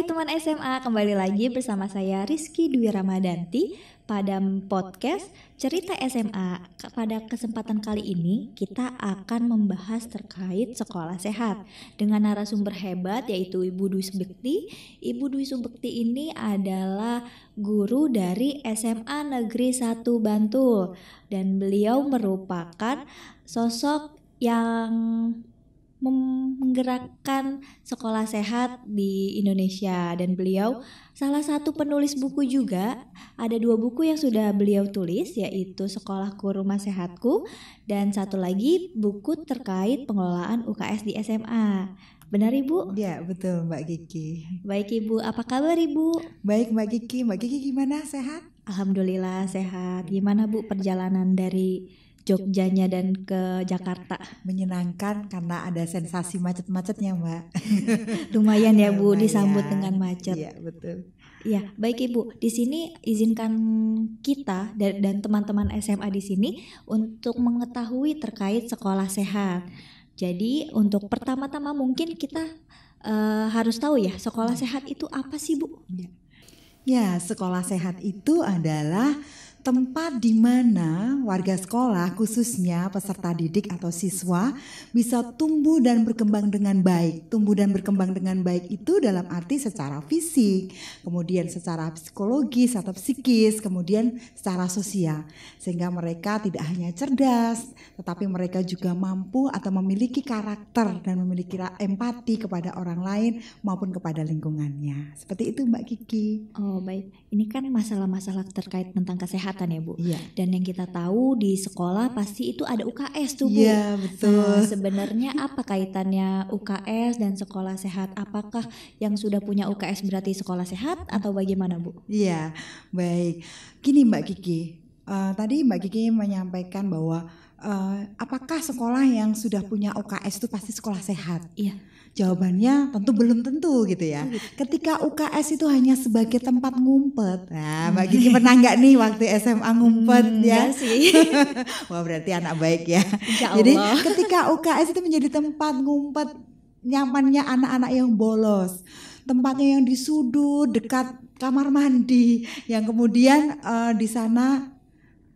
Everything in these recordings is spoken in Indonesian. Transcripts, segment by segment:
Hai teman SMA, kembali lagi bersama saya Rizky Dwi Ramadanti pada podcast Cerita SMA. Pada kesempatan kali ini kita akan membahas terkait sekolah sehat dengan narasumber hebat yaitu Ibu Dwi Subekti. Ibu Dwi Subekti ini adalah guru dari SMA Negeri 1 Bantul dan beliau merupakan sosok yang menggerakkan sekolah sehat di Indonesia, dan beliau salah satu penulis buku juga. Ada 2 buku yang sudah beliau tulis, yaitu Sekolahku Rumah Sehatku dan satu lagi buku terkait pengelolaan UKS di SMA. Benar Ibu? Ya betul Mbak Kiki. Baik Ibu, apa kabar Ibu? Baik Mbak Kiki gimana, sehat? Alhamdulillah sehat. Gimana Bu perjalanan dari Jogjanya dan ke Jakarta? Menyenangkan karena ada sensasi macet-macetnya Mbak. Lumayan ya Bu, Lumayan. disambut dengan macet. Iya betul. Ya, baik Ibu. Di sini izinkan kita dan teman-teman SMA di sini untuk mengetahui terkait sekolah sehat. Jadi untuk pertama-tama mungkin kita harus tahu ya, sekolah sehat itu apa sih Bu? Ya, sekolah sehat itu adalah tempat di mana warga sekolah, khususnya peserta didik atau siswa, bisa tumbuh dan berkembang dengan baik. Tumbuh dan berkembang dengan baik itu dalam arti secara fisik, kemudian secara psikologis atau psikis, kemudian secara sosial. Sehingga mereka tidak hanya cerdas, tetapi mereka juga mampu atau memiliki karakter dan memiliki empati kepada orang lain maupun kepada lingkungannya. Seperti itu Mbak Kiki. Oh baik, ini kan masalah-masalah terkait tentang kesehatan ya Bu. Iya. Dan yang kita tahu di sekolah pasti itu ada UKS tuh Bu. Iya betul. Nah, sebenarnya apa kaitannya UKS dan sekolah sehat? Apakah yang sudah punya UKS berarti sekolah sehat atau bagaimana Bu? Iya, baik. Gini Mbak Kiki, tadi Mbak Kiki menyampaikan bahwa apakah sekolah yang sudah punya UKS itu pasti sekolah sehat? Iya. Jawabannya tentu belum tentu gitu ya. Ketika UKS itu hanya sebagai tempat ngumpet. Nah, Mbak Kiki pernah nggak nih waktu SMA ngumpet ya? Enggak sih. Wah berarti anak baik ya. Insya Allah. Jadi ketika UKS itu menjadi tempat ngumpet nyamannya anak-anak yang bolos. Tempatnya yang di sudut dekat kamar mandi, yang kemudian di sana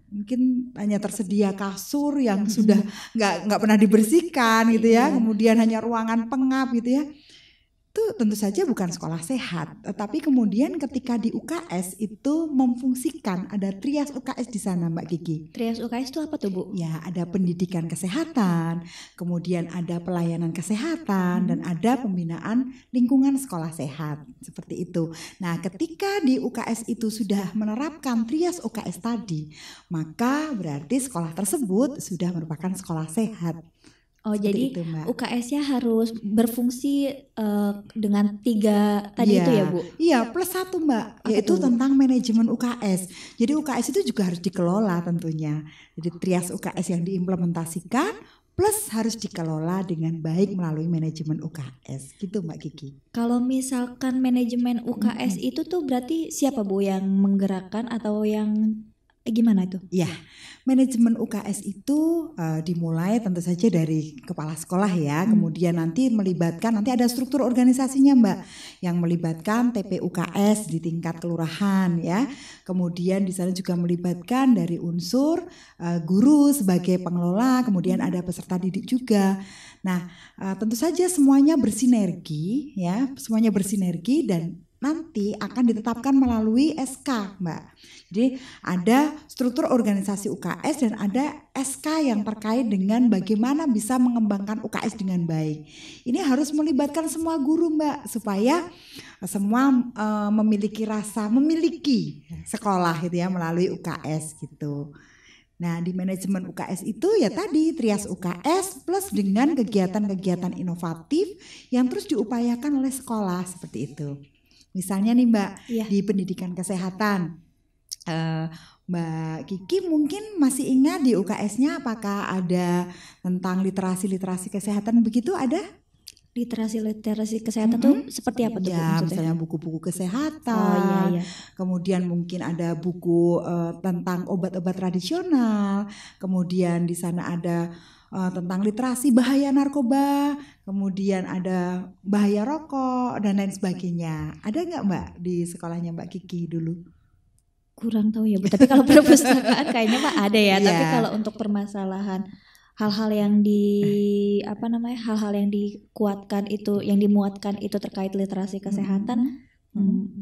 mungkin hanya tersedia kasur yang sudah nggak pernah dibersihkan gitu ya, kemudian hanya ruangan pengap gitu ya. Itu tentu saja bukan sekolah sehat. Tapi kemudian ketika di UKS itu memfungsikan, ada trias UKS di sana Mbak Kiki. Trias UKS itu apa tuh Bu? Ya, ada pendidikan kesehatan, kemudian ada pelayanan kesehatan, dan ada pembinaan lingkungan sekolah sehat, seperti itu. Nah, ketika di UKS itu sudah menerapkan trias UKS tadi, maka berarti sekolah tersebut sudah merupakan sekolah sehat. Oh Seperti jadi itu, Mbak. UKS-nya harus berfungsi dengan 3 tadi itu ya Bu? Iya, plus 1 Mbak, yaitu tentang manajemen UKS. Jadi UKS itu juga harus dikelola tentunya. Jadi trias UKS yang diimplementasikan plus harus dikelola dengan baik melalui manajemen UKS. Gitu Mbak Kiki. Kalau misalkan manajemen UKS itu tuh berarti siapa Bu yang menggerakkan atau yang gimana itu? Ya, manajemen UKS itu dimulai tentu saja dari kepala sekolah ya, kemudian nanti ada struktur organisasinya Mbak, yang melibatkan TPUKS di tingkat kelurahan ya, kemudian di sana juga melibatkan dari unsur guru sebagai pengelola, kemudian ada peserta didik juga. Nah, tentu saja semuanya bersinergi ya, dan nanti akan ditetapkan melalui SK Mbak. Jadi ada struktur organisasi UKS dan ada SK yang terkait dengan bagaimana bisa mengembangkan UKS dengan baik. Ini harus melibatkan semua guru Mbak, supaya semua memiliki sekolah gitu ya melalui UKS gitu. Nah, di manajemen UKS itu ya tadi trias UKS plus dengan kegiatan-kegiatan inovatif yang terus diupayakan oleh sekolah seperti itu. Misalnya nih Mbak, di pendidikan kesehatan, Mbak Kiki mungkin masih ingat di UKS-nya apakah ada tentang literasi kesehatan begitu ada? Literasi kesehatan tuh seperti apa tuh Bu? Ya, Maksudnya? misalnya buku-buku kesehatan, kemudian mungkin ada buku tentang obat-obat tradisional, kemudian di sana ada tentang literasi bahaya narkoba, kemudian ada bahaya rokok dan lain sebagainya. Ada nggak Mbak di sekolahnya Mbak Kiki dulu? Kurang tahu ya Bu, tapi kalau perpustakaan kayaknya Pak ada ya. Tapi Iya. kalau untuk permasalahan hal-hal yang hal-hal yang dikuatkan itu, yang dimuatkan itu terkait literasi kesehatan,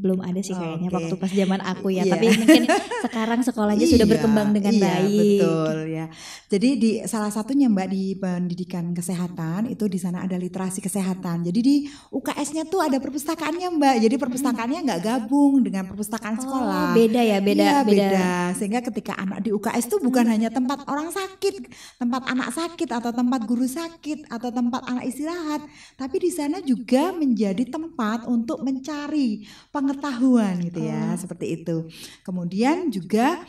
belum ada sih kayaknya Oke. waktu pas zaman aku ya. Iya. Tapi mungkin sekarang sekolahnya sudah berkembang dengan baik. Betul ya. Jadi di salah satunya Mbak di pendidikan kesehatan itu di sana ada literasi kesehatan. Jadi di UKS-nya tuh ada perpustakaannya Mbak. Jadi perpustakaannya nggak gabung dengan perpustakaan sekolah. Beda ya, Iya, beda. Sehingga ketika anak di UKS tuh bukan hanya tempat orang sakit, tempat anak sakit atau tempat guru sakit atau tempat anak istirahat, tapi di sana juga menjadi tempat untuk mencari pengetahuan gitu ya, seperti itu. Kemudian juga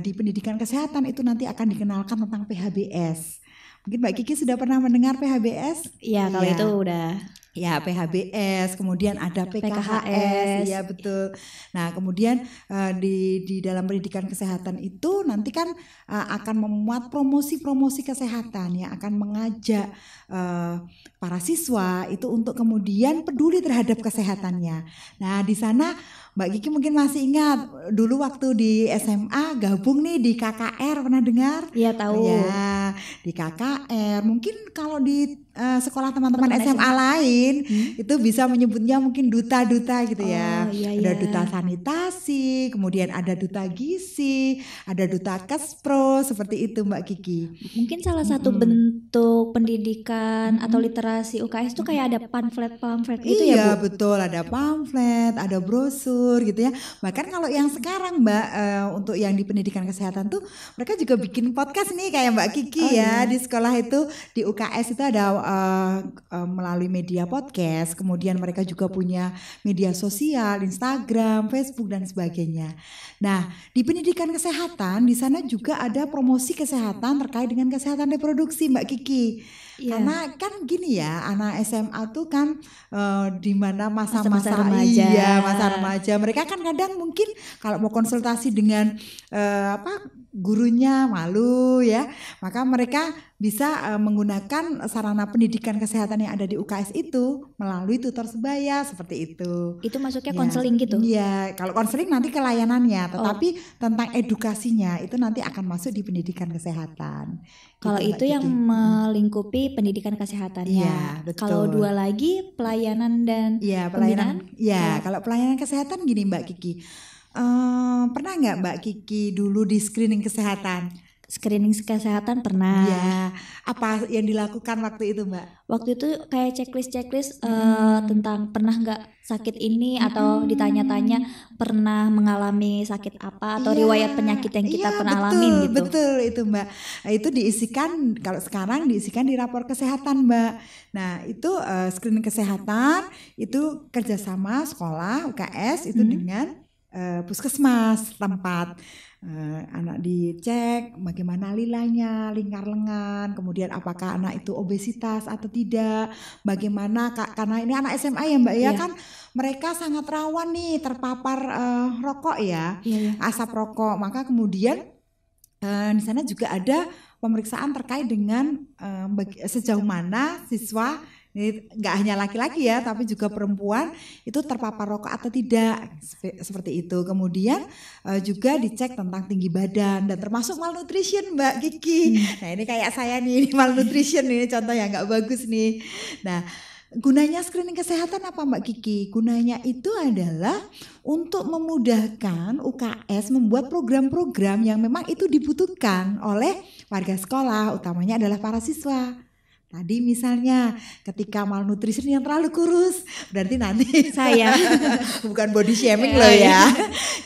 di pendidikan kesehatan itu nanti akan dikenalkan tentang PHBS. Mungkin Mbak Kiki sudah pernah mendengar PHBS? Iya, kalau itu udah. Ya, PHBS, kemudian ada PKHS, ya betul. Nah, kemudian di dalam pendidikan kesehatan itu nanti kan akan memuat promosi-promosi kesehatan yang akan mengajak para siswa itu untuk kemudian peduli terhadap kesehatannya. Nah, di sana Mbak Kiki mungkin masih ingat dulu waktu di SMA gabung nih di KKR, pernah dengar? Iya, tahu. Ya, di KKR. Mungkin kalau di sekolah teman-teman SMA lain itu bisa menyebutnya mungkin duta-duta gitu ya. Ada duta sanitasi, kemudian ada duta gizi, ada duta Kespro, seperti itu Mbak Kiki. Mungkin salah satu bentuk pendidikan atau literasi UKS itu kayak ada pamflet-pamflet gitu ya Bu? Iya betul, ada pamflet, ada brosur gitu ya. Bahkan kalau yang sekarang Mbak untuk yang di pendidikan kesehatan tuh mereka juga bikin podcast nih kayak Mbak Kiki ya. Di sekolah itu di UKS itu ada melalui media podcast, kemudian mereka juga punya media sosial, Instagram, Facebook dan sebagainya. Nah, di pendidikan kesehatan di sana juga ada promosi kesehatan terkait dengan kesehatan reproduksi Mbak Kiki. Karena kan gini ya, anak SMA tuh kan di mana masa-masa remaja. Iya, masa remaja. Mereka kan kadang mungkin kalau mau konsultasi dengan gurunya malu ya. Maka mereka bisa menggunakan sarana pendidikan kesehatan yang ada di UKS itu melalui tutor sebaya seperti itu. Itu masuknya konseling gitu? Iya, kalau konseling nanti ke layanannya, tetapi tentang edukasinya itu nanti akan masuk di pendidikan kesehatan. Kalau gitu, itu yang melingkupi pendidikan kesehatannya. Iya, betul. Kalau dua lagi pelayanan dan pembinaan? Iya, kalau pelayanan kesehatan gini Mbak Kiki. Pernah nggak Mbak Kiki dulu di screening kesehatan? Screening kesehatan pernah. Iya. Apa yang dilakukan waktu itu Mbak? Waktu itu kayak checklist tentang pernah nggak sakit ini atau ditanya-tanya pernah mengalami sakit apa atau riwayat penyakit yang kita pernah alamin gitu. Betul itu Mbak. Itu diisikan kalau sekarang diisikan di rapor kesehatan Mbak. Nah itu screening kesehatan itu kerjasama sekolah UKS itu dengan puskesmas tempat. Anak dicek bagaimana lilanya, lingkar lengan, kemudian apakah anak itu obesitas atau tidak, bagaimana karena ini anak SMA ya Mbak ya kan mereka sangat rawan nih terpapar rokok ya, asap rokok, maka kemudian di sana juga ada pemeriksaan terkait dengan sejauh mana siswa ini nggak hanya laki-laki ya, tapi juga perempuan itu terpapar rokok atau tidak, seperti itu. Kemudian juga dicek tentang tinggi badan dan termasuk malnutrition Mbak Kiki. Nah ini kayak saya nih, ini malnutrition ini contoh yang nggak bagus nih. Nah gunanya screening kesehatan apa Mbak Kiki? Gunanya itu adalah untuk memudahkan UKS membuat program-program yang memang itu dibutuhkan oleh warga sekolah, utamanya adalah para siswa. Tadi misalnya ketika malnutrition yang terlalu kurus, berarti nanti saya bukan body shaming loh ya.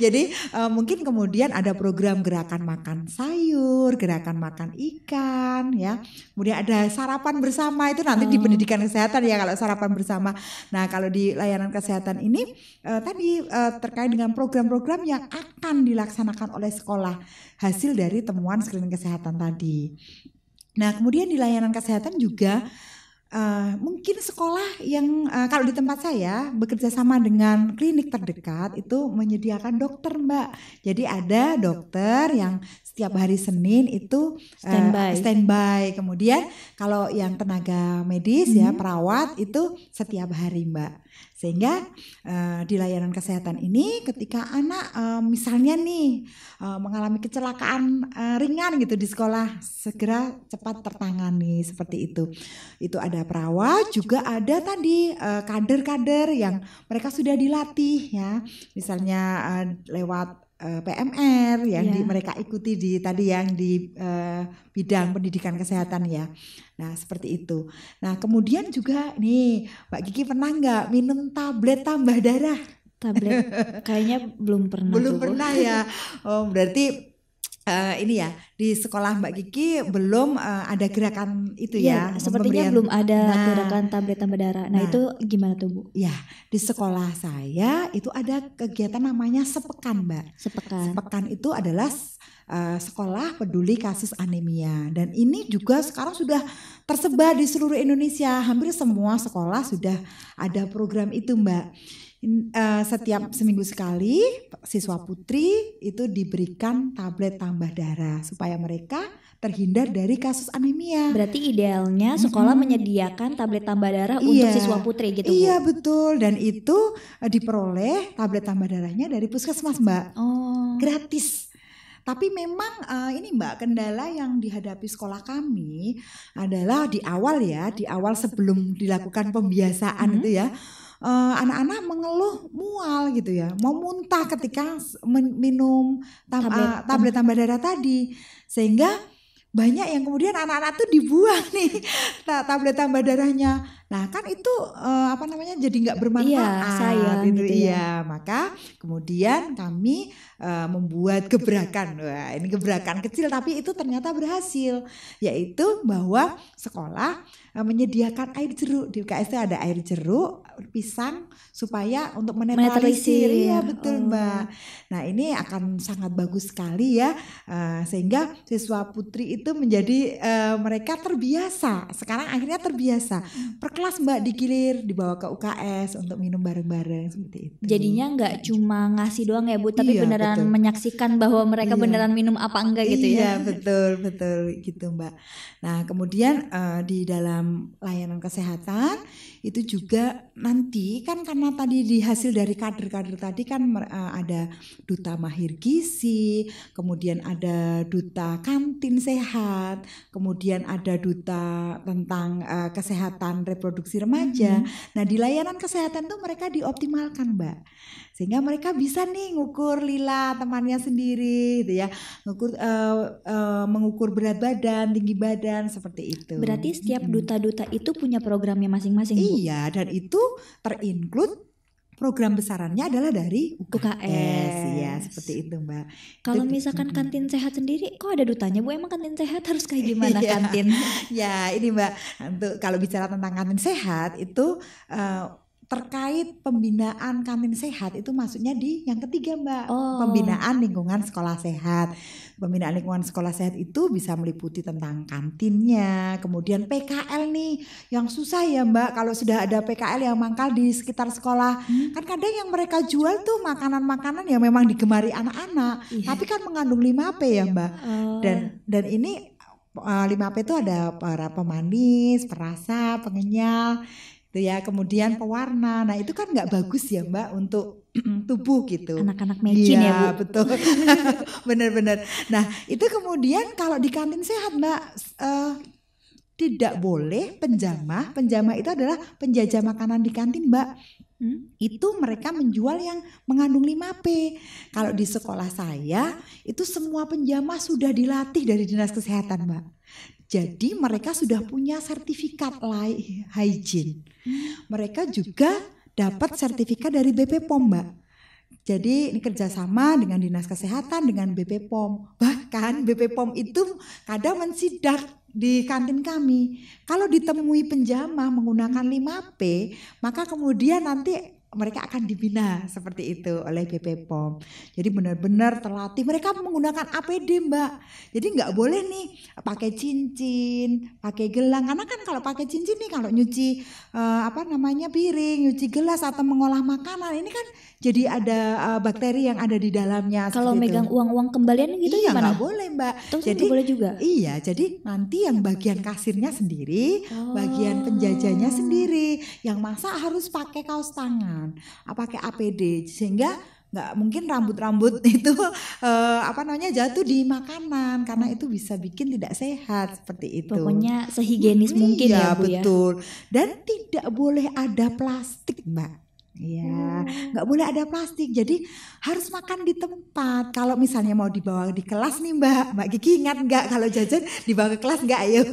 Jadi mungkin kemudian ada program gerakan makan sayur, gerakan makan ikan ya. Kemudian ada sarapan bersama, itu nanti di pendidikan kesehatan ya kalau sarapan bersama. Nah kalau di layanan kesehatan ini tadi terkait dengan program-program yang akan dilaksanakan oleh sekolah hasil dari temuan screening kesehatan tadi. Nah kemudian di layanan kesehatan juga mungkin sekolah yang kalau di tempat saya bekerja sama dengan klinik terdekat itu menyediakan dokter, Mbak. Jadi ada dokter yang setiap hari Senin itu standby. Kemudian kalau yang tenaga medis ya perawat itu setiap hari, Mbak. Sehingga di layanan kesehatan ini ketika anak misalnya nih mengalami kecelakaan ringan gitu di sekolah, segera cepat tertangani seperti itu. Itu ada perawat, juga ada tadi kader-kader yang mereka sudah dilatih ya, misalnya lewat PMR yang mereka ikuti di tadi yang di bidang pendidikan kesehatan ya. Nah seperti itu. Nah kemudian juga nih Mbak Kiki pernah nggak minum tablet tambah darah? Tablet kayaknya belum pernah. Belum pernah ya. Oh berarti ini ya di sekolah Mbak Kiki belum ada gerakan itu ya. Sepertinya belum ada gerakan tablet tambah darah. Nah itu gimana tuh Bu? Ya di sekolah saya itu ada kegiatan namanya sepekan, Mbak. Sepekan itu adalah sekolah peduli kasus anemia, dan ini juga sekarang sudah tersebar di seluruh Indonesia. Hampir semua sekolah sudah ada program itu, Mbak. Setiap seminggu sekali siswa putri itu diberikan tablet tambah darah supaya mereka terhindar dari kasus anemia. Berarti idealnya sekolah menyediakan tablet tambah darah untuk siswa putri gitu Bu? Iya betul, dan itu diperoleh tablet tambah darahnya dari puskesmas, Mbak. Gratis. Tapi memang ini Mbak, kendala yang dihadapi sekolah kami adalah di awal sebelum dilakukan pembiasaan itu ya, anak-anak mengeluh mual gitu ya, mau muntah ketika minum tablet tambah darah tadi, sehingga banyak yang kemudian anak-anak tuh dibuang nih tablet tambah darahnya. Nah kan itu jadi nggak bermanfaat sayang gitu ya. Maka kemudian kami membuat gebrakan. Wah, ini gebrakan kecil tapi itu ternyata berhasil, yaitu bahwa sekolah menyediakan air jeruk. Di UKS itu ada air jeruk pisang supaya untuk menetralisir. Iya betul Mbak. Nah ini akan sangat bagus sekali ya, sehingga siswa putri itu menjadi mereka terbiasa. Sekarang akhirnya terbiasa. Per kelas Mbak digilir dibawa ke UKS untuk minum bareng-bareng seperti itu. Jadinya nggak cuma ngasih doang ya Bu, tapi beneran menyaksikan bahwa mereka beneran minum apa enggak gitu ya. Iya betul gitu Mbak. Nah kemudian di dalam layanan kesehatan itu juga nanti kan karena tadi di hasil dari kader-kader tadi kan ada duta mahir gizi, kemudian ada duta kantin sehat, kemudian ada duta tentang kesehatan reproduksi remaja. Nah di layanan kesehatan tuh mereka dioptimalkan Mbak, sehingga mereka bisa nih ngukur lila temannya sendiri gitu ya, mengukur berat badan, tinggi badan seperti itu. Berarti setiap duta-duta itu punya programnya masing-masing Bu? Iya, dan itu terinclude program besarannya adalah dari UKS. Ya seperti itu Mbak. Kalau misalkan kantin sehat sendiri kok ada dutanya Bu? Emang kantin sehat harus kayak gimana kantin? Ya ini Mbak, untuk kalau bicara tentang kantin sehat itu terkait pembinaan kantin sehat itu maksudnya di yang ketiga Mbak, pembinaan lingkungan sekolah sehat. Pembinaan lingkungan sekolah sehat itu bisa meliputi tentang kantinnya, kemudian PKL nih yang susah ya Mbak, kalau sudah ada PKL yang mangkal di sekitar sekolah. Kan kadang yang mereka jual tuh makanan-makanan yang memang digemari anak-anak, tapi kan mengandung 5P ya Mbak. Dan ini 5P itu ada para pemanis, perasa, pengenyal itu ya, kemudian pewarna. Nah itu kan nggak bagus ya Mbak untuk tubuh gitu. Anak-anak mecin ya Bu. Betul. Benar-benar. Nah itu kemudian kalau di kantin sehat Mbak, tidak boleh penjamah. Penjamah itu adalah penjajah makanan di kantin Mbak. Itu mereka menjual yang mengandung 5P. Kalau di sekolah saya itu semua penjamah sudah dilatih dari Dinas Kesehatan Mbak. Jadi mereka sudah punya sertifikat hygiene. Mereka juga dapat sertifikat dari BP POM Mbak. Jadi ini kerjasama dengan Dinas Kesehatan dengan BP POM. Bahkan BP POM itu kadang mensidak di kantin kami. Kalau ditemui penjamah menggunakan 5P, maka kemudian nanti mereka akan dibina seperti itu oleh BP POM. Jadi benar-benar terlatih. Mereka menggunakan APD, Mbak. Jadi nggak boleh nih pakai cincin, pakai gelang. Karena kan kalau pakai cincin nih, kalau nyuci piring, nyuci gelas atau mengolah makanan, ini kan jadi ada bakteri yang ada di dalamnya. Kalau megang uang-uang kembalian gitu iya, gimana? Nggak boleh, Mbak. Terus Jadi nggak boleh juga. Iya, jadi nanti yang bagian kasirnya sendiri, bagian penjajahnya sendiri, yang masak harus pakai kaos tangan, pakai APD, sehingga nggak mungkin rambut-rambut itu jatuh di makanan, karena itu bisa bikin tidak sehat seperti itu. Pokoknya sehigienis mungkin ya, Bu, ya. Betul. Dan tidak boleh ada plastik, Mbak. Iya, nggak boleh ada plastik. Jadi harus makan di tempat. Kalau misalnya mau dibawa di kelas nih, Mbak Kiki ingat nggak kalau jajan dibawa ke kelas nggak? Ayo.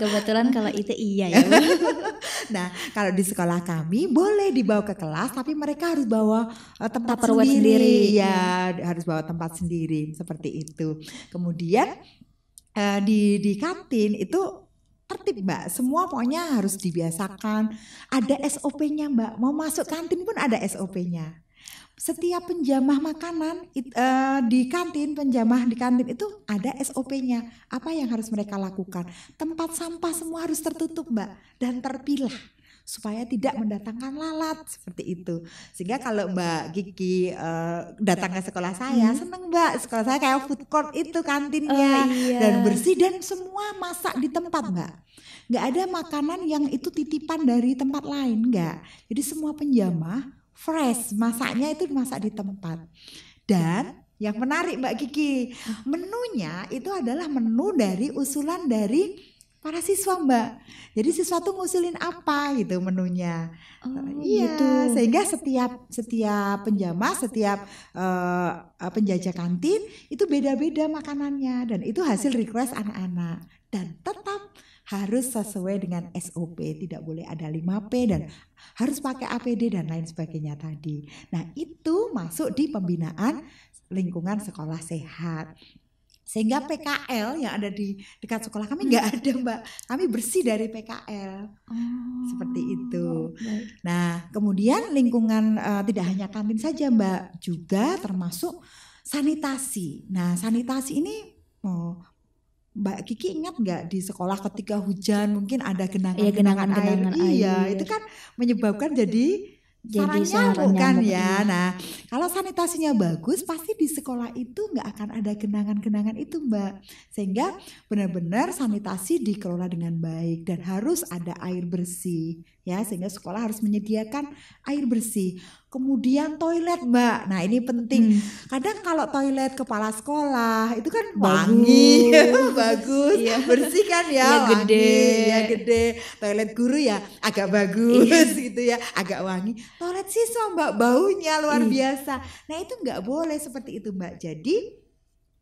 Kebetulan kalau itu iya ya, Bu. Nah, kalau di sekolah kami boleh dibawa ke kelas, tapi mereka harus bawa tempat Tupperware sendiri. Ya, harus bawa tempat sendiri seperti itu. Kemudian di kantin itu tertib, Mbak. Semua pokoknya harus dibiasakan. Ada SOP-nya, Mbak. Mau masuk kantin pun ada SOP-nya. Setiap penjamah makanan di kantin itu ada SOP-nya. Apa yang harus mereka lakukan? Tempat sampah semua harus tertutup, Mbak, dan terpilah supaya tidak mendatangkan lalat seperti itu. Sehingga kalau Mbak Kiki datang ke sekolah saya, seneng, Mbak. Sekolah saya kayak food court itu kantinnya, dan bersih dan semua masak di tempat, Mbak. Nggak ada makanan yang itu titipan dari tempat lain, nggak. Jadi semua penjamah fresh, masaknya itu dimasak di tempat. Dan yang menarik, Mbak Kiki, menunya itu adalah menu dari usulan dari para siswa, Mbak. Jadi siswa tuh ngusulin apa gitu menunya. Gitu. Sehingga setiap penjamah, setiap penjajah kantin itu beda-beda makanannya, dan itu hasil request anak-anak. Dan tetap harus sesuai dengan SOP, tidak boleh ada 5P dan harus pakai APD dan lain sebagainya tadi. Nah, itu masuk di pembinaan lingkungan sekolah sehat. Sehingga PKL yang ada di dekat sekolah kami nggak ada, Mbak. Kami bersih dari PKL. Seperti itu. Nah, kemudian lingkungan tidak hanya kantin saja, Mbak, juga termasuk sanitasi. Nah, sanitasi ini Mbak Kiki ingat nggak di sekolah ketika hujan mungkin ada genangan air. Iya, itu kan menyebabkan jadi sarang nyamuk kan ya. Nah, kalau sanitasinya bagus pasti di sekolah itu nggak akan ada genangan-genangan itu, Mbak. Sehingga benar-benar sanitasi dikelola dengan baik dan harus ada air bersih ya, sehingga sekolah harus menyediakan air bersih. Kemudian toilet, Mbak. Nah, ini penting. Kadang kalau toilet kepala sekolah itu kan wangi, bagus, bersih kan ya, gede. Toilet guru ya agak bagus gitu ya, agak wangi. Toilet siswa, Mbak, baunya luar biasa. Nah, itu nggak boleh seperti itu, Mbak. Jadi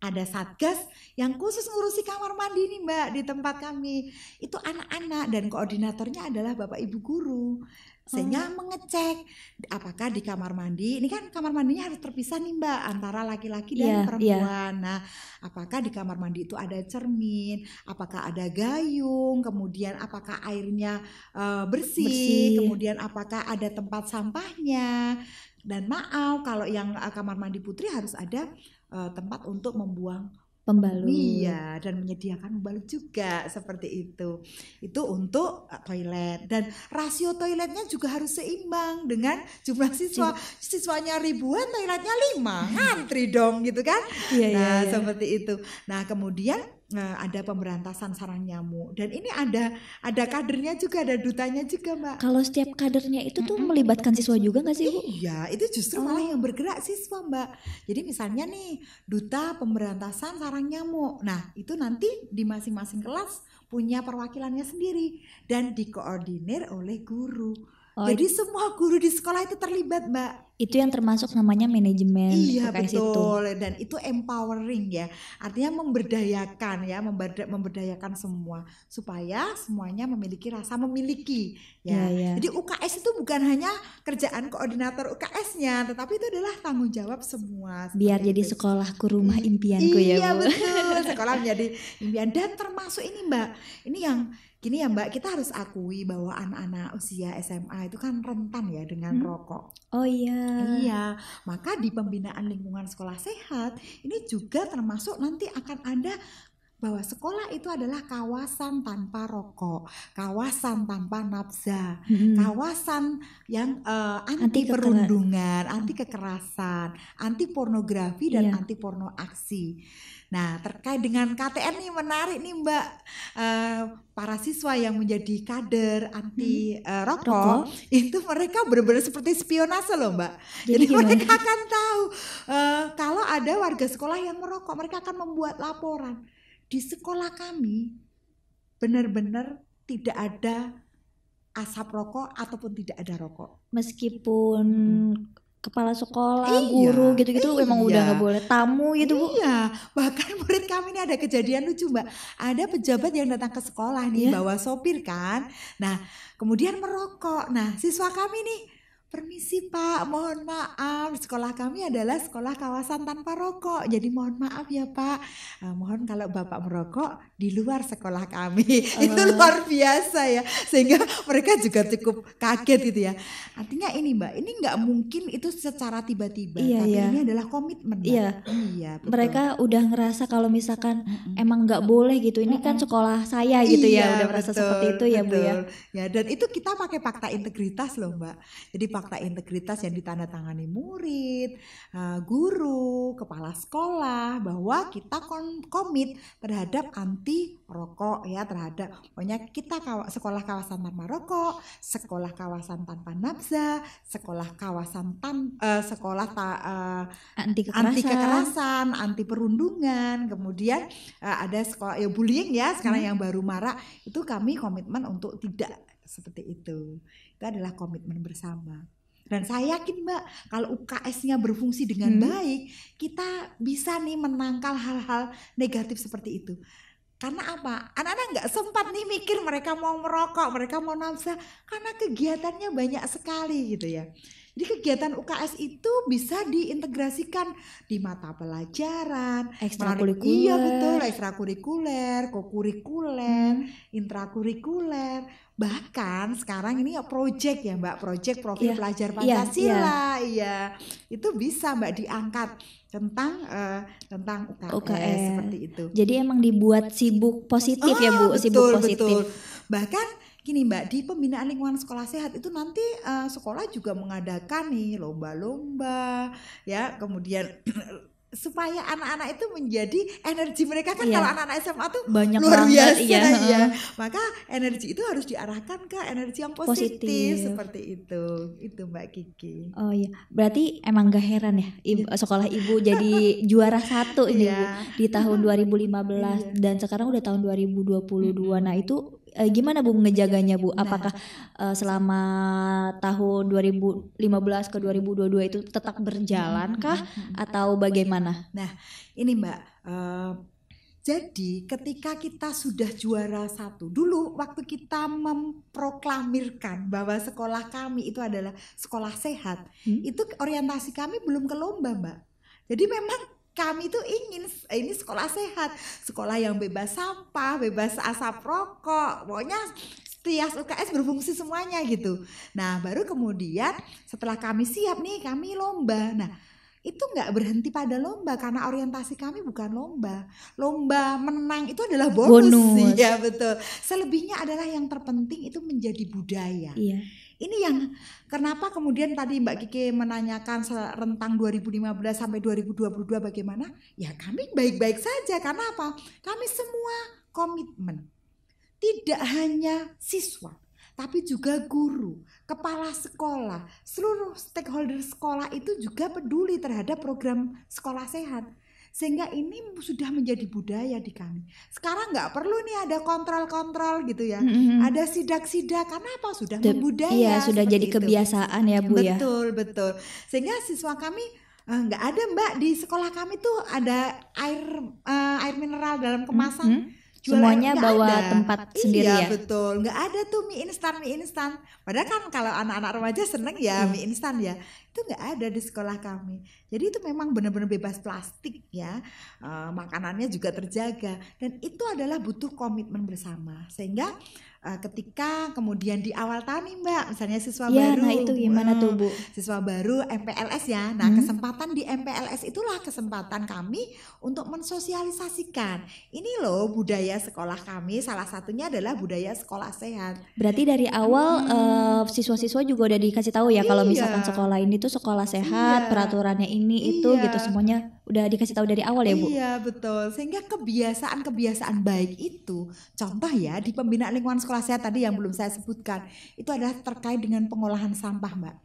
ada satgas yang khusus ngurusi kamar mandi nih, Mbak, di tempat kami. Itu anak-anak dan koordinatornya adalah Bapak Ibu guru. Sehingga mengecek apakah di kamar mandi, ini kan kamar mandinya harus terpisah nih, Mbak, antara laki-laki dan perempuan. Nah, apakah di kamar mandi itu ada cermin, apakah ada gayung, kemudian apakah airnya bersih, kemudian apakah ada tempat sampahnya. Dan maaf, kalau yang kamar mandi putri harus ada tempat untuk membuang pembalut. Iya, dan menyediakan pembalut juga seperti itu. Itu untuk toilet, dan rasio toiletnya juga harus seimbang dengan jumlah siswa. Siswanya ribuan, toiletnya 5, ngantri dong gitu kan. Seperti itu. Nah, kemudian ada pemberantasan sarang nyamuk, dan ini ada kadernya juga, ada dutanya juga, Mbak. Kalau setiap kadernya itu tuh melibatkan siswa juga nggak sih, Bu? Iya, itu justru malah yang bergerak siswa, Mbak. Jadi misalnya nih, duta pemberantasan sarang nyamuk. Nah, itu nanti di masing-masing kelas punya perwakilannya sendiri dan dikoordinir oleh guru. Jadi semua guru di sekolah itu terlibat, Mbak. Itu yang termasuk namanya manajemen UKS betul itu. Dan itu empowering ya, artinya memberdayakan ya, memberdayakan semua supaya semuanya memiliki rasa memiliki ya. Jadi UKS itu bukan hanya kerjaan koordinator UKS-nya, tetapi itu adalah tanggung jawab semua. Biar jadi sekolahku rumah impianku ya, Bu. Iya betul, sekolah menjadi impian. Dan termasuk ini, Mbak, ini Gini ya Mbak, kita harus akui bahwa anak-anak usia SMA itu kan rentan ya dengan rokok. Oh iya. Iya, maka di pembinaan lingkungan sekolah sehat ini juga termasuk nanti akan ada bahwa sekolah itu adalah kawasan tanpa rokok, kawasan tanpa nafsa, kawasan yang anti perundungan, anti kekerasan, anti pornografi dan anti porno aksi. Nah, terkait dengan KTN nih menarik nih Mbak, para siswa yang menjadi kader anti rokok itu mereka benar-benar seperti spionase loh Mbak. Jadi mereka akan tahu kalau ada warga sekolah yang merokok, mereka akan membuat laporan. Di sekolah kami benar-benar tidak ada asap rokok ataupun tidak ada rokok. Meskipun kepala sekolah, guru gitu-gitu memang udah nggak boleh, tamu gitu Bu. Iya, bahkan murid kami ini ada kejadian lucu Mbak. Ada pejabat yang datang ke sekolah nih bawa sopir kan. Nah kemudian merokok. Nah siswa kami nih, permisi Pak, mohon maaf, sekolah kami adalah sekolah kawasan tanpa rokok. Jadi mohon maaf ya Pak, mohon kalau Bapak merokok di luar sekolah kami. Itu luar biasa ya, sehingga mereka juga cukup kaget gitu ya. Artinya ini Mbak, ini nggak mungkin itu secara tiba-tiba, tapi ini adalah komitmen Mbak. Iya, betul. Mereka udah ngerasa kalau misalkan emang nggak boleh gitu, ini kan sekolah saya gitu ya, udah merasa seperti itu ya Bu ya. Ya, dan itu kita pakai fakta integritas loh Mbak. Jadi fakta integritas yang ditandatangani murid, guru, kepala sekolah bahwa kita komit terhadap anti rokok ya, terhadap pokoknya kita sekolah kawasan tanpa rokok, sekolah kawasan tanpa nafsa, sekolah kawasan anti kekerasan, anti perundungan, kemudian ada sekolah ya bullying ya sekarang yang baru marak, itu kami komitmen untuk tidak seperti itu. Itu adalah komitmen bersama. Dan saya yakin Mbak, kalau UKS-nya berfungsi dengan baik, kita bisa nih menangkal hal-hal negatif seperti itu. Karena apa? Anak-anak nggak sempat nih mikir mereka mau merokok, mereka mau nafsa, karena kegiatannya banyak sekali gitu ya. Jadi kegiatan UKS itu bisa diintegrasikan di mata pelajaran, ekstrakurikuler. Iya betul, ekstrakurikuler, kokurikuler, intrakurikuler. Bahkan sekarang ini project ya Mbak, project profil pelajar Pancasila, iya. Itu bisa Mbak diangkat tentang UKS seperti itu. Jadi emang dibuat sibuk positif ya Bu, sibuk positif. Betul. Bahkan gini Mbak, di pembinaan lingkungan sekolah sehat itu nanti sekolah juga mengadakan nih lomba-lomba ya, kemudian supaya anak-anak itu menjadi energi mereka kan kalau anak-anak SMA tuh banyak luar biasa ya. Maka energi itu harus diarahkan ke energi yang positif. Seperti itu Mbak Kiki. Oh iya, berarti emang gak heran ya sekolah Ibu jadi juara 1 ini Bu di tahun 2015 dan sekarang udah tahun 2022. Nah itu gimana Bu ngejaganya Bu? Apakah selama tahun 2015 ke 2022 itu tetap berjalan kah atau bagaimana? Nah ini Mbak, jadi ketika kita sudah juara 1, dulu waktu kita memproklamirkan bahwa sekolah kami itu adalah sekolah sehat, itu orientasi kami belum ke lomba Mbak. Jadi memang kami tuh ingin ini sekolah sehat, sekolah yang bebas sampah, bebas asap rokok, pokoknya Tias UKS berfungsi semuanya gitu. Nah baru kemudian setelah kami siap nih, kami lomba. Nah itu nggak berhenti pada lomba karena orientasi kami bukan lomba. Lomba menang itu adalah bonus. Ya betul. Selebihnya adalah yang terpenting itu menjadi budaya. Iya. Ini yang kenapa kemudian tadi Mbak Kiki menanyakan rentang 2015 sampai 2022 bagaimana? Ya kami baik-baik saja karena apa? Kami semua komitmen. Tidak hanya siswa, tapi juga guru, kepala sekolah, seluruh stakeholder sekolah itu juga peduli terhadap program sekolah sehat. Sehingga ini sudah menjadi budaya di kami. Sekarang nggak perlu nih ada kontrol-kontrol gitu ya. Ada sidak-sidak karena apa? Sudah membudaya. Iya, sudah jadi kebiasaan ya Bu ya. Betul. Sehingga siswa kami nggak ada Mbak, di sekolah kami tuh ada air mineral dalam kemasan. Semuanya bawa tempat sendiri ya. Iya betul, nggak ada tuh mie instan. Padahal kan kalau anak-anak remaja seneng ya mie instan ya. Itu nggak ada di sekolah kami. Jadi itu memang benar-benar bebas plastik ya. Makanannya juga terjaga dan itu adalah butuh komitmen bersama. Sehingga ketika kemudian di awal tahun nih Mbak, misalnya siswa Ya, baru, nah itu gimana tuh Bu? siswa baru MPLS ya. Nah kesempatan di MPLS itulah kesempatan kami untuk mensosialisasikan. Ini loh budaya sekolah kami, salah satunya adalah budaya sekolah sehat. Berarti dari awal siswa-siswa juga udah dikasih tahu ya kalau misalkan sekolah ini tuh sekolah sehat, peraturannya ini itu gitu semuanya udah dikasih tahu dari awal ya Bu? Iya betul, sehingga kebiasaan-kebiasaan baik itu, contoh ya di pembinaan lingkungan sekolah sehat tadi yang belum saya sebutkan, itu adalah terkait dengan pengolahan sampah Mbak.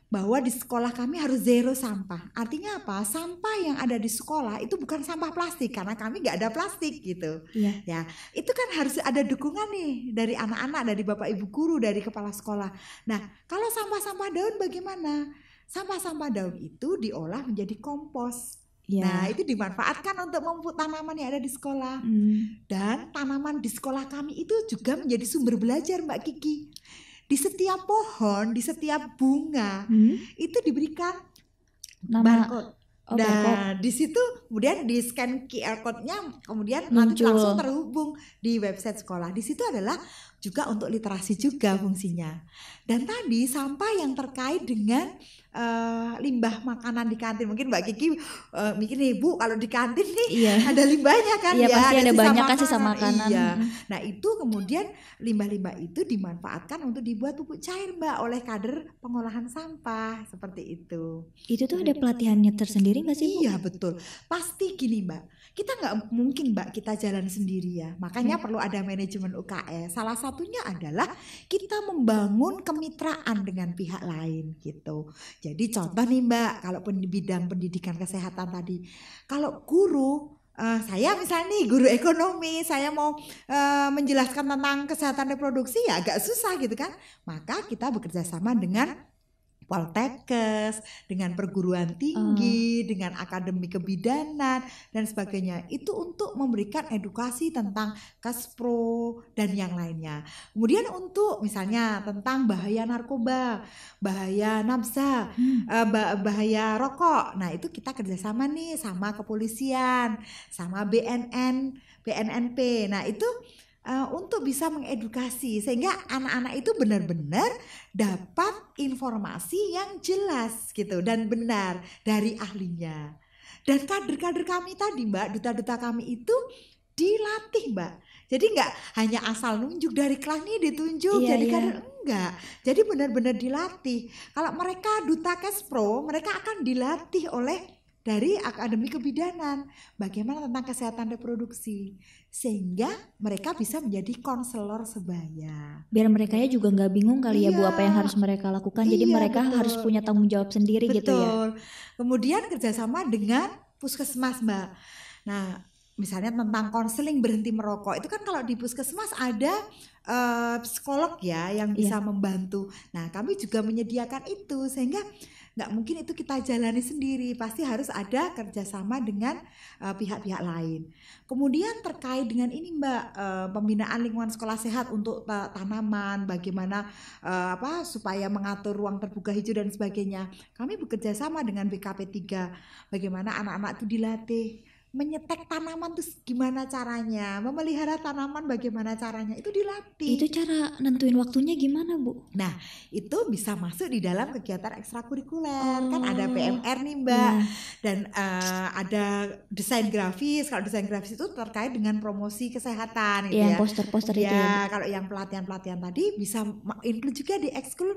Bahwa di sekolah kami harus zero sampah. Artinya apa? Sampah yang ada di sekolah itu bukan sampah plastik karena kami nggak ada plastik gitu. Iya. Ya, itu kan harus ada dukungan nih dari anak-anak, dari bapak ibu guru, dari kepala sekolah. Nah, kalau sampah-sampah daun bagaimana? Sampah-sampah daun itu diolah menjadi kompos. Ya. Nah itu dimanfaatkan untuk memupuk tanaman yang ada di sekolah. Dan tanaman di sekolah kami itu juga menjadi sumber belajar Mbak Kiki. Di setiap pohon, di setiap bunga itu diberikan barcode. Nah di situ kemudian di scan QR code-nya kemudian nanti langsung terhubung di website sekolah. Di situ adalah juga untuk literasi juga fungsinya. Dan tadi sampah yang terkait dengan limbah makanan di kantin, mungkin Mbak Kiki mikir nih Bu, kalau di kantin nih ada limbahnya kan ya, ya, pasti ada banyak kan sisa makanan. Iya. Nah itu kemudian limbah-limbah itu dimanfaatkan untuk dibuat pupuk cair Mbak oleh kader pengolahan sampah seperti itu. Itu tuh ada pelatihannya tersendiri nggak sih Bu? Iya betul, pasti gini Mbak, kita nggak mungkin Mbak kita jalan sendiri ya, makanya perlu ada manajemen UKS. Salah satunya adalah kita membangun kemitraan dengan pihak lain gitu. Jadi contoh nih Mbak, kalau di bidang pendidikan kesehatan tadi, kalau guru, saya misalnya nih guru ekonomi, saya mau menjelaskan tentang kesehatan reproduksi ya agak susah gitu kan. Maka kita bekerja sama dengan Poltekkes, dengan perguruan tinggi, dengan akademi kebidanan dan sebagainya. Itu untuk memberikan edukasi tentang Kespro dan yang lainnya. Kemudian untuk misalnya tentang bahaya narkoba, bahaya nafsa, bahaya rokok. Nah itu kita kerjasama nih sama kepolisian, sama BNNP. Nah itu untuk bisa mengedukasi sehingga anak-anak itu benar-benar dapat informasi yang jelas gitu dan benar dari ahlinya. Dan kader-kader kami tadi Mbak, duta-duta kami itu dilatih Mbak. Jadi nggak hanya asal nunjuk dari kelas nih ditunjuk jadi kader, enggak. Jadi benar-benar dilatih. Kalau mereka duta Kespro, mereka akan dilatih oleh dari akademi kebidanan bagaimana tentang kesehatan reproduksi sehingga mereka bisa menjadi konselor sebaya. Biar mereka juga nggak bingung kali ya Bu apa yang harus mereka lakukan. Jadi mereka harus punya tanggung jawab sendiri gitu ya. Kemudian kerjasama dengan puskesmas Mbak. Nah misalnya tentang konseling berhenti merokok itu kan kalau di puskesmas ada psikolog ya yang bisa membantu. Nah kami juga menyediakan itu sehingga nggak mungkin itu kita jalani sendiri, pasti harus ada kerjasama dengan pihak-pihak lain. Kemudian terkait dengan ini Mbak, pembinaan lingkungan sekolah sehat untuk tanaman, bagaimana supaya mengatur ruang terbuka hijau dan sebagainya. Kami bekerja sama dengan BKP 3, bagaimana anak-anak itu dilatih menyetek tanaman tuh gimana caranya, memelihara tanaman bagaimana caranya, itu dilatih. Itu cara nentuin waktunya gimana Bu? Nah itu bisa masuk di dalam kegiatan ekstrakurikuler, kan ada PMR nih Mbak, dan ada desain grafis. Kalau desain grafis itu terkait dengan promosi kesehatan gitu ya. Poster-poster itu ya. Kalau yang pelatihan-pelatihan tadi bisa include juga di ekskul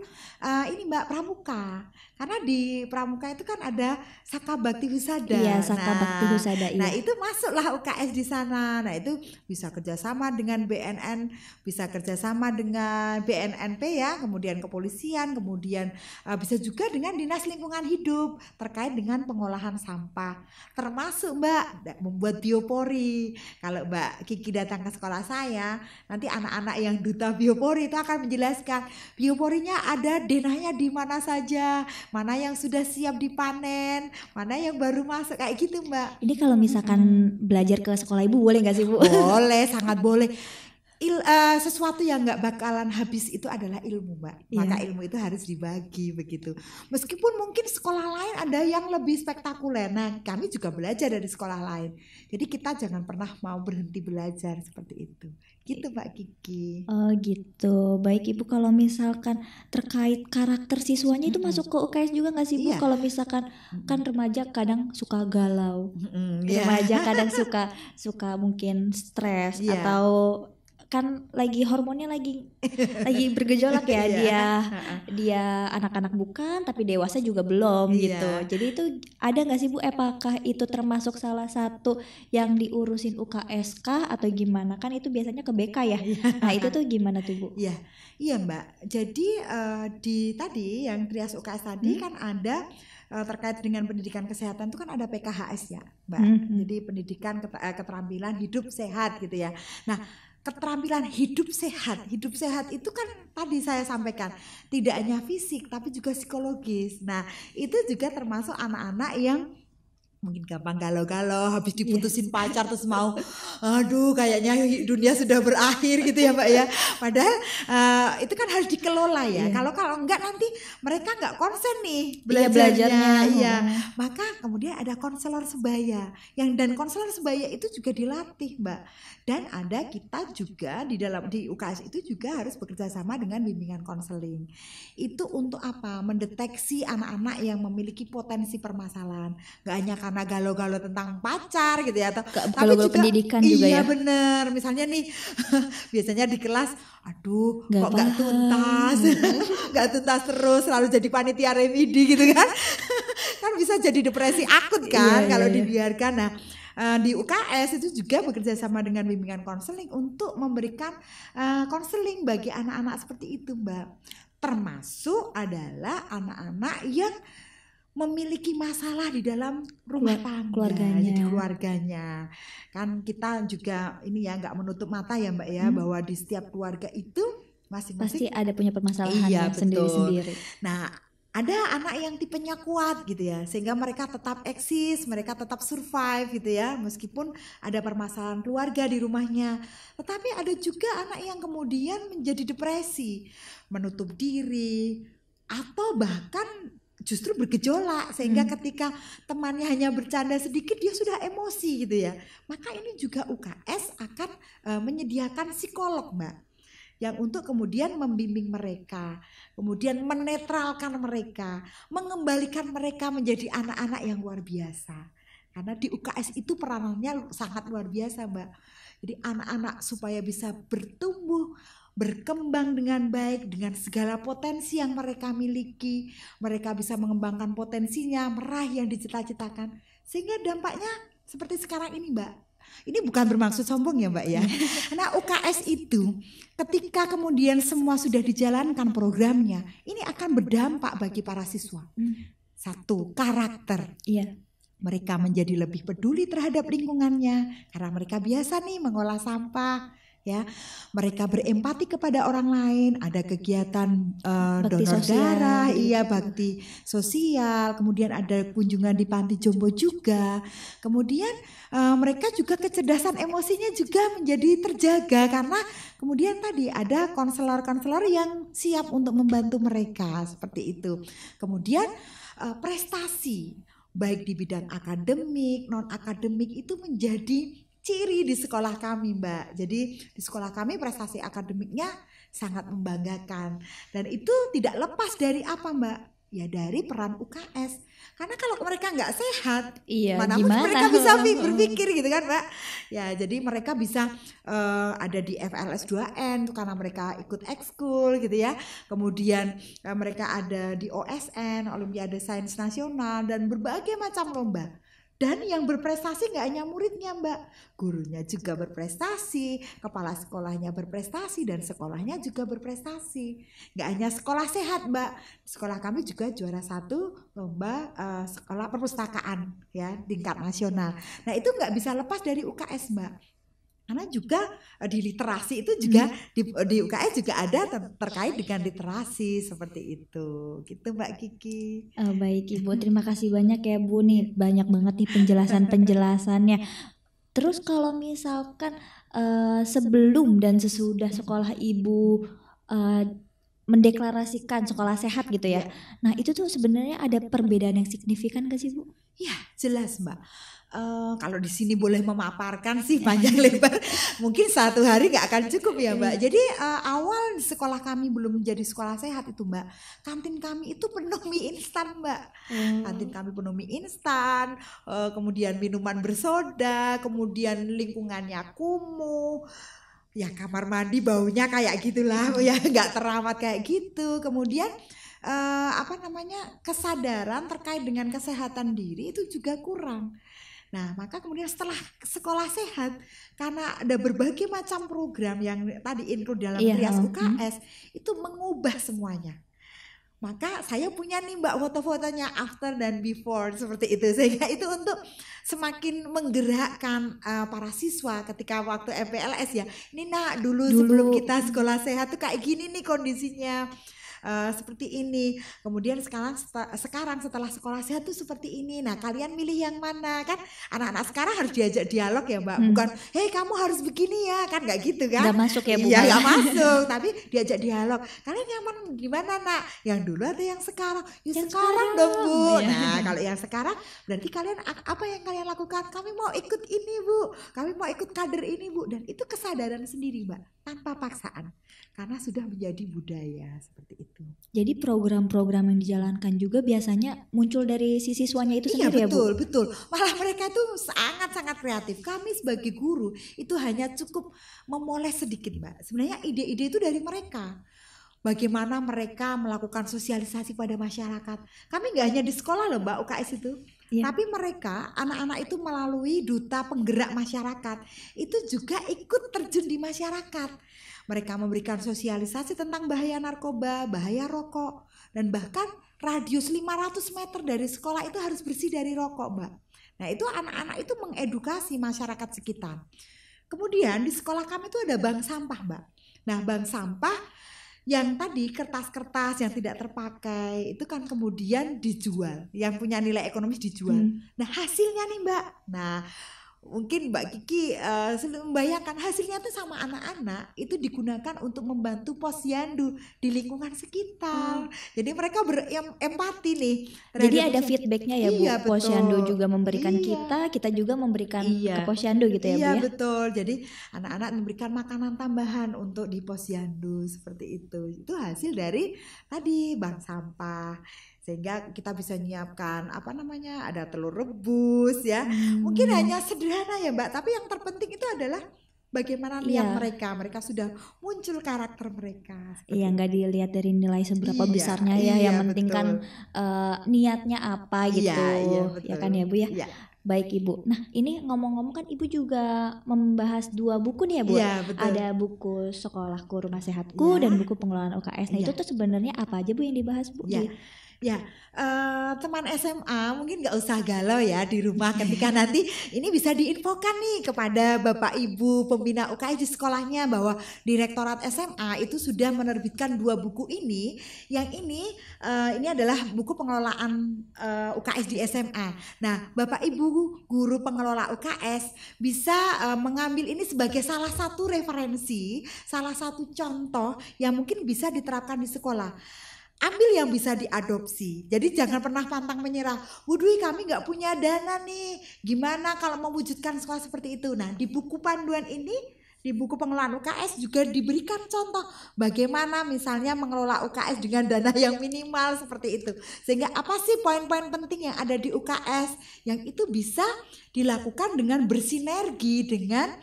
ini Mbak Pramuka, karena di Pramuka itu kan ada Saka Bakti Husada. Iya, Saka Bakti Husada. Nah itu masuklah UKS di sana. Nah itu bisa kerjasama dengan BNN, bisa kerjasama dengan BNNP ya, kemudian kepolisian, kemudian bisa juga dengan Dinas Lingkungan Hidup terkait dengan pengolahan sampah. Termasuk Mbak membuat biopori. Kalau Mbak Kiki datang ke sekolah saya, nanti anak-anak yang duta biopori itu akan menjelaskan bioporinya ada denahnya di mana saja, mana yang sudah siap dipanen, mana yang baru masuk kayak gitu Mbak. Ini kalau misalkan belajar ke sekolah Ibu boleh nggak sih Bu? Boleh, sangat boleh. sesuatu yang nggak bakalan habis itu adalah ilmu, Mbak. Maka ilmu itu harus dibagi begitu. Meskipun mungkin sekolah lain ada yang lebih spektakuler. Nah, kami juga belajar dari sekolah lain. Jadi kita jangan pernah mau berhenti belajar seperti itu. Gitu, Mbak Kiki. Oh gitu. Baik Ibu, kalau misalkan terkait karakter siswanya itu masuk ke UKS juga nggak sih Bu? Iya. Kalau misalkan kan remaja kadang suka galau, Iya. remaja kadang suka mungkin stres Iya. atau kan lagi hormonnya lagi bergejolak ya, Iya. dia anak-anak bukan tapi dewasa juga belum Iya. gitu. Jadi itu ada nggak sih Bu? Apakah itu termasuk salah satu yang diurusin UKS kah atau gimana? Kan itu biasanya ke BK ya. Nah itu tuh gimana tuh Bu? Iya Mbak. Jadi di tadi yang trias UKS tadi kan ada terkait dengan pendidikan kesehatan itu kan ada PKHS ya Mbak. Jadi pendidikan keterampilan hidup sehat gitu ya. Nah, keterampilan hidup sehat itu kan tadi saya sampaikan tidak hanya fisik tapi juga psikologis. Nah itu juga termasuk anak-anak yang mungkin gampang galau-galau habis diputusin pacar terus mau aduh kayaknya dunia sudah berakhir gitu ya Mbak ya. Padahal itu kan harus dikelola ya. Kalau enggak nanti mereka enggak konsen nih belajarnya. Iya. Maka kemudian ada konselor sebaya dan konselor sebaya itu juga dilatih Mbak. Dan ada kita juga di UKS itu juga harus bekerja sama dengan bimbingan konseling. Itu untuk apa? Mendeteksi anak-anak yang memiliki potensi permasalahan. Gak hanya karena galau-galau tentang pacar gitu ya, atau tapi juga pendidikan juga ya. Iya bener. Misalnya nih biasanya di kelas, aduh kok gak tuntas, gak tuntas terus, selalu jadi panitia remedi gitu kan. Kan bisa jadi depresi akut kan kalau dibiarkan. Nah di UKS itu juga bekerja sama dengan bimbingan konseling untuk memberikan konseling bagi anak-anak seperti itu Mbak. Termasuk adalah anak-anak yang memiliki masalah di dalam rumah tangga, keluarganya. Kan kita juga ini ya nggak menutup mata ya Mbak ya bahwa di setiap keluarga itu masing-masing pasti ada punya permasalahan sendiri-sendiri. Nah ada anak yang tipenya kuat gitu ya, sehingga mereka tetap eksis, mereka tetap survive gitu ya, meskipun ada permasalahan keluarga di rumahnya. Tetapi ada juga anak yang kemudian menjadi depresi, menutup diri, atau bahkan justru bergejolak, sehingga ketika temannya hanya bercanda sedikit dia sudah emosi gitu ya. Maka ini juga UKS akan menyediakan psikolog Mbak, yang untuk kemudian membimbing mereka, kemudian menetralkan mereka, mengembalikan mereka menjadi anak-anak yang luar biasa. Karena di UKS itu peranannya sangat luar biasa Mbak. Jadi anak-anak supaya bisa bertumbuh, berkembang dengan baik, dengan segala potensi yang mereka miliki, mereka bisa mengembangkan potensinya, meraih yang dicita-citakan. Sehingga dampaknya seperti sekarang ini Mbak. Ini bukan bermaksud sombong ya Mbak ya. Nah UKS itu ketika kemudian semua sudah dijalankan programnya, ini akan berdampak bagi para siswa. Satu, karakter. Mereka menjadi lebih peduli terhadap lingkungannya karena mereka biasa nih mengolah sampah. Ya, mereka berempati kepada orang lain, ada kegiatan donor darah, bakti sosial, kemudian ada kunjungan di panti jompo juga, kemudian mereka juga kecerdasan emosinya juga menjadi terjaga karena kemudian tadi ada konselor-konselor yang siap untuk membantu mereka seperti itu. Kemudian prestasi baik di bidang akademik, non akademik itu menjadi ciri di sekolah kami Mbak. Jadi di sekolah kami prestasi akademiknya sangat membanggakan. Dan itu tidak lepas dari apa Mbak? Ya dari peran UKS. Karena kalau mereka nggak sehat, mana mereka bisa berpikir gitu kan Mbak. Ya jadi mereka bisa ada di FLS 2N karena mereka ikut ekskul gitu ya. Kemudian mereka ada di OSN, Olimpiade Sains Nasional dan berbagai macam lomba. Dan yang berprestasi gak hanya muridnya Mbak, gurunya juga berprestasi, kepala sekolahnya berprestasi dan sekolahnya juga berprestasi. Gak hanya sekolah sehat Mbak, sekolah kami juga juara 1 lomba sekolah perpustakaan ya tingkat nasional. Nah itu gak bisa lepas dari UKS Mbak. Karena juga di literasi itu juga di UKS juga ada terkait dengan literasi seperti itu, gitu Mbak Kiki. Baik Ibu, terima kasih banyak ya Bu nih, banyak banget nih penjelasannya. Terus kalau misalkan sebelum dan sesudah sekolah Ibu mendeklarasikan sekolah sehat gitu ya. Nah itu tuh sebenarnya ada perbedaan yang signifikan gak sih Bu? Ya jelas Mbak. Kalau di sini boleh memaparkan sih panjang lebar, mungkin satu hari nggak akan cukup ya Mbak. Jadi awal sekolah kami belum menjadi sekolah sehat itu Mbak, kantin kami itu penuh mie instan Mbak. Kantin kami penuh mie instan, kemudian minuman bersoda, kemudian lingkungannya kumuh. Ya kamar mandi baunya kayak gitulah ya, nggak terawat kayak gitu. Kemudian kesadaran terkait dengan kesehatan diri itu juga kurang. Nah maka kemudian setelah sekolah sehat, karena ada berbagai macam program yang tadi include dalam Trias UKS itu mengubah semuanya. Maka saya punya nih Mbak foto-fotonya after dan before seperti itu, sehingga itu untuk semakin menggerakkan para siswa ketika waktu MPLS ya. Ini nak dulu sebelum kita sekolah sehat tuh kayak gini nih kondisinya. Seperti ini. Kemudian sekarang setelah sekolah sehat tuh seperti ini. Nah kalian milih yang mana kan? Anak-anak sekarang harus diajak dialog ya Mbak. Bukan, hei kamu harus begini ya, kan nggak gitu kan? Nggak masuk ya Bu? Iya nggak masuk. Tapi diajak dialog. Kalian nyaman gimana nak? Yang dulu atau yang sekarang? Yang sekarang dong Bu. Nah kalau yang sekarang berarti kalian apa yang kalian lakukan? Kami mau ikut ini Bu. Kami mau ikut kader ini Bu. Dan itu kesadaran sendiri Mbak, tanpa paksaan. Karena sudah menjadi budaya seperti itu. Jadi program-program yang dijalankan juga biasanya muncul dari si siswanya itu sendiri ya Bu? Iya betul. Malah mereka itu sangat-sangat kreatif. Kami sebagai guru itu hanya cukup memoles sedikit Mbak. Sebenarnya ide-ide itu dari mereka. Bagaimana mereka melakukan sosialisasi pada masyarakat. Kami nggak hanya di sekolah loh Mbak UKS itu. Tapi mereka, anak-anak itu melalui duta penggerak masyarakat. Itu juga ikut terjun di masyarakat. Mereka memberikan sosialisasi tentang bahaya narkoba, bahaya rokok, dan bahkan radius 500 meter dari sekolah itu harus bersih dari rokok Mbak. Nah itu anak-anak itu mengedukasi masyarakat sekitar. Kemudian di sekolah kami itu ada bank sampah Mbak. Nah bank sampah yang tadi kertas-kertas yang tidak terpakai itu kan kemudian dijual, yang punya nilai ekonomis dijual. Nah hasilnya nih Mbak, nah mungkin Mbak Kiki membayangkan hasilnya tuh sama anak-anak itu digunakan untuk membantu posyandu di lingkungan sekitar. Jadi mereka berempati nih. Jadi ada feedbacknya ya Bu. Posyandu juga memberikan kita juga memberikan ke posyandu gitu ya Bu ya. Iya betul. Jadi anak-anak memberikan makanan tambahan untuk di posyandu seperti itu. Itu hasil dari tadi bank sampah. Sehingga kita bisa menyiapkan ada telur rebus ya. Mungkin hanya sederhana ya Mbak, tapi yang terpenting itu adalah bagaimana niat mereka sudah muncul karakter mereka. Iya, nggak dilihat dari nilai seberapa besarnya ya, yang penting kan niatnya apa gitu. Ya kan ya Bu ya. Baik Ibu. Nah ini ngomong-ngomong kan Ibu juga membahas 2 buku nih ya Bu. Ada buku Sekolahku Rumah Sehatku dan buku Pengelolaan UKS. Nah itu tuh sebenarnya apa aja Bu yang dibahas Bu? Teman SMA mungkin gak usah galau ya di rumah ketika nanti ini bisa diinfokan nih kepada Bapak Ibu pembina UKS di sekolahnya bahwa Direktorat SMA itu sudah menerbitkan 2 buku ini. Yang ini adalah buku pengelolaan UKS di SMA. Nah Bapak Ibu guru pengelola UKS bisa mengambil ini sebagai salah satu referensi, salah satu contoh yang mungkin bisa diterapkan di sekolah. Ambil yang bisa diadopsi. Jadi jangan pernah pantang menyerah. Waduh kami gak punya dana nih. Gimana kalau mewujudkan sekolah seperti itu? Nah di buku panduan ini, di buku pengelolaan UKS juga diberikan contoh bagaimana misalnya mengelola UKS dengan dana yang minimal seperti itu. Sehingga apa sih poin-poin penting yang ada di UKS yang itu bisa dilakukan dengan bersinergi dengan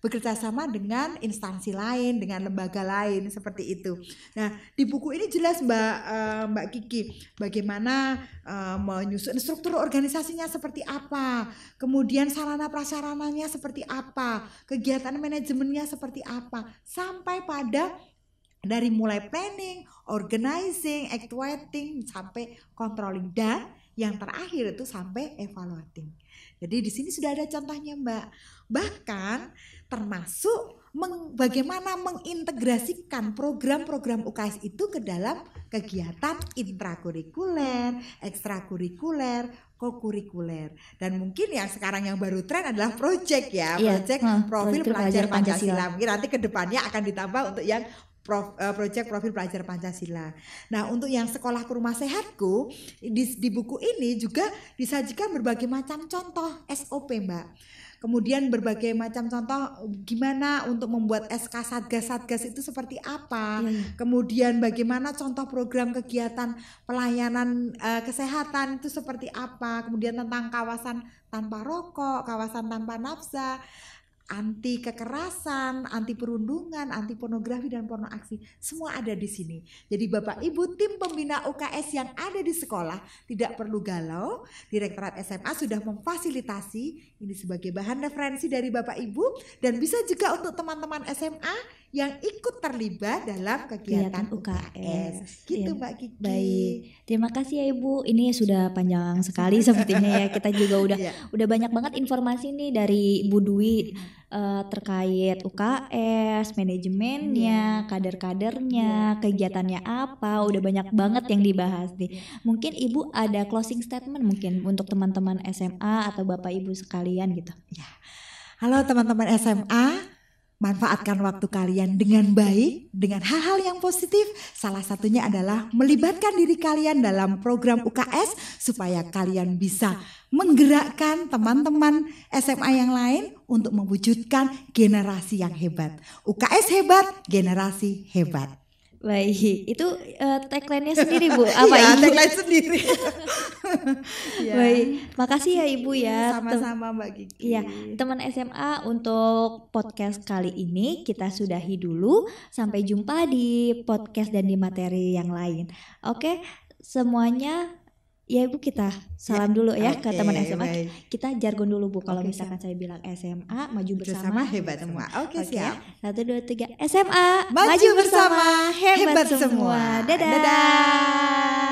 bekerja sama dengan instansi lain, dengan lembaga lain seperti itu. Nah di buku ini jelas Mbak Kiki bagaimana menyusun struktur organisasinya seperti apa, kemudian sarana prasarananya seperti apa, kegiatan manajemennya seperti apa, sampai pada dari mulai planning, organizing, actuating sampai controlling dan yang terakhir itu sampai evaluating. Jadi di sini sudah ada contohnya Mbak. Bahkan termasuk bagaimana mengintegrasikan program-program UKS itu ke dalam kegiatan intrakurikuler, ekstrakurikuler, kokurikuler. Dan mungkin yang sekarang yang baru tren adalah project ya, project profil pelajar Pancasila. Mungkin nanti ke depannya akan ditambah untuk yang project profil pelajar Pancasila. Nah, untuk yang sekolah ke rumah sehatku di buku ini juga disajikan berbagai macam contoh SOP Mbak. Kemudian berbagai macam contoh gimana untuk membuat SK Satgas itu seperti apa. Kemudian bagaimana contoh program kegiatan pelayanan kesehatan itu seperti apa. Kemudian tentang kawasan tanpa rokok, kawasan tanpa nafsa, anti kekerasan, anti perundungan, anti pornografi dan porno aksi, semua ada di sini. Jadi Bapak Ibu tim pembina UKS yang ada di sekolah tidak perlu galau. Direktorat SMA sudah memfasilitasi ini sebagai bahan referensi dari Bapak Ibu dan bisa juga untuk teman-teman SMA yang ikut terlibat dalam kegiatan UKS. Gitu Mbak Kiki. Baik, terima kasih ya Ibu. Ini sudah panjang sekali sepertinya ya. Kita juga udah banyak banget informasi nih dari Ibu Dwi terkait UKS, manajemennya, kader-kadernya, kegiatannya apa. Udah banyak banget yang dibahas nih. Mungkin Ibu ada closing statement mungkin untuk teman-teman SMA atau Bapak Ibu sekalian gitu. Ya. Halo teman-teman SMA. Manfaatkan waktu kalian dengan baik, dengan hal-hal yang positif. Salah satunya adalah melibatkan diri kalian dalam program UKS supaya kalian bisa menggerakkan teman-teman SMA yang lain untuk mewujudkan generasi yang hebat. UKS hebat, generasi hebat. Baik, itu tagline-nya sendiri Bu, apa ya, Ibu? Tagline sendiri. Ya. Baik, makasih ya Ibu ya. Sama-sama Mbak Kiki. Iya, teman SMA untuk podcast kali ini kita sudahi dulu. Sampai jumpa di podcast dan di materi yang lain. Oke, semuanya. Ya Ibu kita salam dulu ya ke teman SMA. Baik. Kita jargon dulu Bu. Kalau misalkan saya bilang SMA maju bersama hebat semua. Oke, siap. 1, 2, 3 SMA maju bersama hebat semua. Dadah.